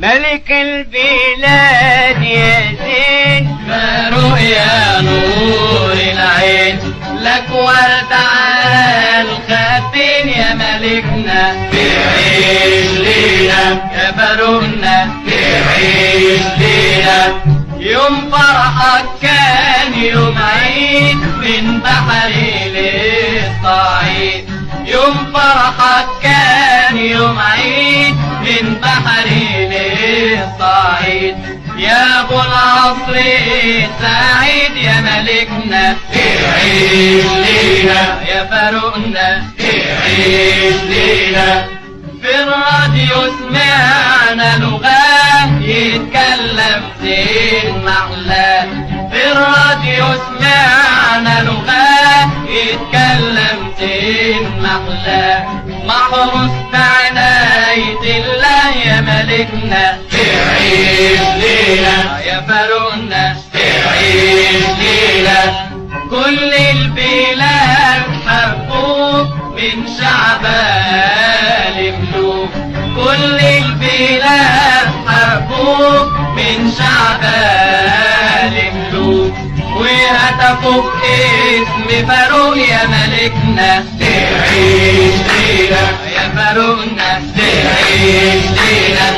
ملك البلاد يا زين، فاروق يا نور العين، لك ورد على الخدين يا ملكنا، تعيش لينا يا فاروقنا، تعيش لينا. يوم فرحك كان يوم عيد من بحري للصعيد، يوم فرحك كان يوم عيد من بحري للصعيد. يا ابو العصر سعيد يا ملكنا، تعيش لينا يا فاروقنا، تعيش لينا. في الراديو سمعنا لغة يتكلم زين محلاه، في الراديو سمعنا لغة يتكلم زين محلاه. محروس بعناية الله يا ملكنا، تعيش لينا يا فاروقنا، تعيش لينا. كل البلاد حبوك من شعب آل ملوك، كل البلاد حبوك من شعب آل ملوك. وهتفوك اسم فاروق يا ملكنا، تعيش لينا يا فاروقنا، تعيش لينا.